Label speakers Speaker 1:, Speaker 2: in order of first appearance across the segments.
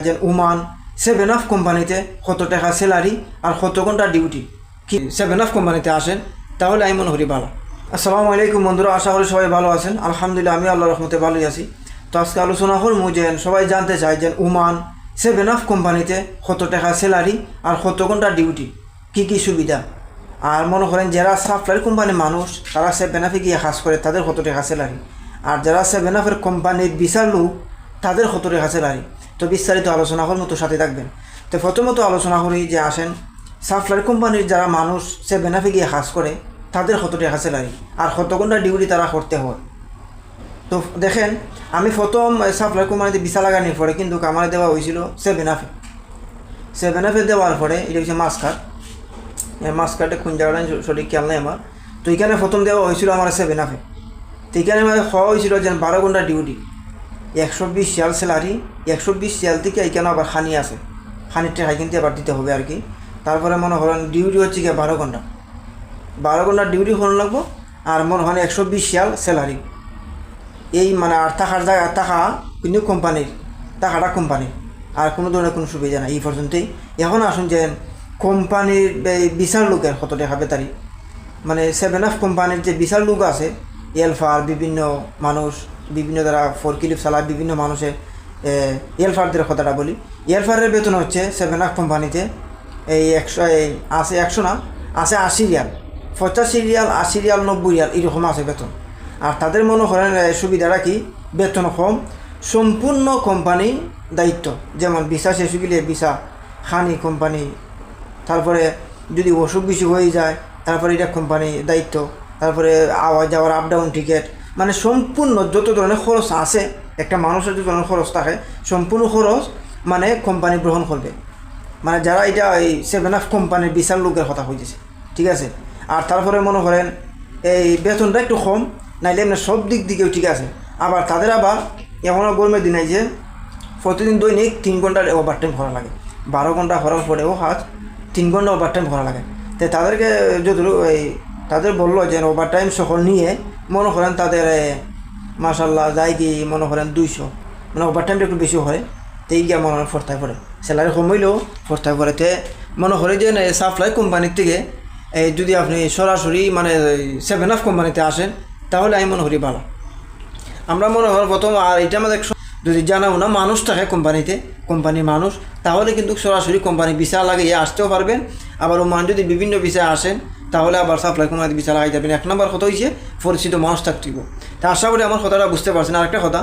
Speaker 1: যে Oman seven up কোম্পানিতে কত টাকা স্যালারি আর কত ঘন্টা ডিউটি কি সেভেন আপ কোম্পানিতে আসেন তাহলে আমি মনে করি ভালো। আসসালামু আলাইকুম বন্ধুরা, আশা করি সবাই ভালো আছেন। আলহামদুলিল্লাহ আমি আল্লাহর রহমতে ভালোই আছি। তো আজকে আলোচনা করবো যে সবাই জানতে চায় যে ওমান সেভেন আপ কোম্পানিতে কত টাকা স্যালারি আর কত ঘন্টা ডিউটি কী সুবিধা, আর মনে করেন যারা সাপ্লাই কোম্পানির মানুষ তারা সেভেন আপে গিয়ে কাজ করে তাদের কত টাকা স্যালারি, আর যারা সেভেন আপের কোম্পানির বিচার লোক তাদের কত টাকা স্যালারি। তো বিস্তারিত আলোচনা করার মতো সাথে থাকবেন। তো প্রথমত আলোচনা করি যে আসেন সাপ্লাই কোম্পানির যারা মানুষ সেভেন আপে গিয়ে কাজ করে তাদের কত টাকা স্যালারি আর কত ঘন্টা ডিউটি তারা করতে হয়। তো দেখেন আমি প্রথম সাপ্লাই কোম্পানিতে ভিসা লাগানোর পরে কিন্তু আমার দেওয়া হয়েছিল সেভেন আপে দেওয়ার পরে এটা হচ্ছে মাস্কার্টে কোন জায়গাটা সঠিক খেয়াল নেই আমার। তো এখানে প্রথম দেওয়া হয়েছিল আমার সেভেন আপে। তো এখানে আমার হওয়া হয়েছিল যে 12 ঘন্টা ডিউটি, 120 রিয়াল স্যালারি। 120 রিয়াল থেকে এখানে আবার খানি আছে, খানির টাকা কিনতে আবার দিতে হবে আর কি। তারপরে মনে করেন ডিউটি হচ্ছে কি 12 ঘন্টা ডিউটি হন লাগবো, আর মনে হয় 120 রিয়াল স্যালারি। এই মানে আর টাকার জায়গা টাকা কিন্তু টাকাটা কোম্পানির, আর কোনো ধরনের কোনো সুবিধা নাই এই পর্যন্তই। এখন আসুন যে কোম্পানির বিচার লোকের কত টাকা বেতারি, মানে সেভেন আপ কোম্পানির যে বিচার লোক আছে এলফার বিভিন্ন মানুষ, বিভিন্ন যারা ফোরক্লিপ চালায় বিভিন্ন মানুষের এলফারদের কথাটা বলি। এলফারের বেতন হচ্ছে সেভেন আপ কোম্পানিতে এই 80 রিয়াল, 85 রিয়াল, 80 রিয়াল, 90 রিয়াল এরকম আছে বেতন। আর তাদের মনে করেন সুবিধাটা কি, বেতন কম, সম্পূর্ণ কোম্পানি দায়িত্ব। যেমন ভিসা শেষ গেলে ভিসা খানি কোম্পানি, তারপরে যদি অসুখ বিসুখ হয়ে যায় তারপরে এটা কোম্পানি দায়িত্ব, তারপরে আওয়া যাওয়ার আপ ডাউন টিকিট, মানে সম্পূর্ণ যত ধরনের খরচ আছে একটা মানুষের যে ধরনের খরচ থাকে সম্পূর্ণ খরচ মানে কোম্পানি গ্রহণ করবে। মানে যারা এটা এই সেভেন আপ কোম্পানির বিচার লোকের কথা হয়েছে, ঠিক আছে। আর তারপরে মনে করেন এই বেতনটা একটু কম, নাইলে এমনি সব দিক দিকেও ঠিক আছে। আবার তাদের আবার এমনও গরমের দিনে যে প্রতিদিন দৈনিক 3 ঘন্টার ওভার টাইম করা লাগে, 12 ঘন্টা করার পরেও 3 ঘন্টা ওভার টাইম করা লাগে। তো তাদেরকে যদিও তাদের বললো যে ওভার টাইম সহ নিয়ে মনে করেন তাদের মাসাল্লাহ যায় কি মনে করেন 200, মানে ওভার টাইমটা একটু বেশি হয়। তো এই গিয়ে মনে হয় ফোরথায় পড়ে, স্যালারি কমাইলেও ফোরথায় পড়ে। তে মনে করে যে সাপ্লাই কোম্পানির থেকে যদি আপনি সরাসরি মানে সেভেন আপ কোম্পানিতে আসেন তাহলে আমি মনে করি ভালো। আমরা মনে করি প্রথম, আর এটা আমাদের যদি জানাও না মানুষ থাকে কোম্পানির মানুষ, তাহলে কিন্তু সরাসরি কোম্পানি ভিসা লাগিয়ে আসতেও পারবেন। আবার ওমান যদি বিভিন্ন ভিসা আসেন তাহলে আবার সাপ্লাই কোম্পানিতে ভিসা লাগাই যাবেন। 1 নম্বর কথা হয়েছে পরিচিত মানুষ থাকতেইব। তা আশা করি আমার কথাটা বুঝতে পারছেন। আরেকটা কথা,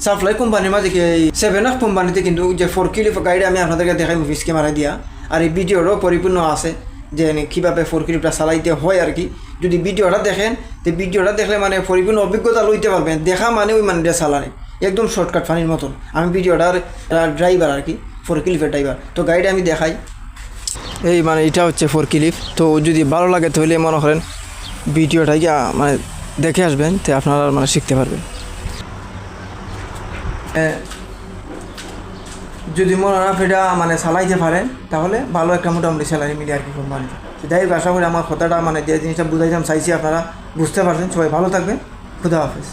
Speaker 1: সাপ্লাই কোম্পানির মাঝে এই সেভেন আপ কোম্পানিতে কিন্তু যে ফোরক্লিপ গাইড আমি আপনাদেরকে দেখাই মুভিস ক্যামেরা দিয়া, আর এই ভিডিওরও পরিপূর্ণ আছে যে কীভাবে ফোরক্লিপটা চালাইতে হয় আর কি। যদি ভিডিওটা দেখেন তো ভিডিওটা দেখলে মানে পরিপূর্ণ অভিজ্ঞতা লইতে পারবেন। দেখা মানে ওই মানে চালানে একদম শর্টকাট ফানির মতন। আমি ভিডিওটার ড্রাইভার আর কি, ফোরক্লিপের ড্রাইভার। তো গাইডে আমি দেখাই, এই মানে এটা হচ্ছে ফোরক্লিপ। তো যদি ভালো লাগে তাহলে মনে করেন ভিডিওটা মানে দেখে আসবেন, তো আপনারা মানে শিখতে পারবেন। যদি মনে হয় এটা মানে চালাইতে পারেন তাহলে ভালো একটা মোটামুটি স্যালারি মিলে আর কি কোম্পানিতে। যাই হোক, আশা করি আমার কথাটা মানে যে জিনিসটা বুঝাইতাম চাইছি আপনারা বুঝতে পারছেন। সবাই ভালো থাকবেন, খুদা হাফেজ।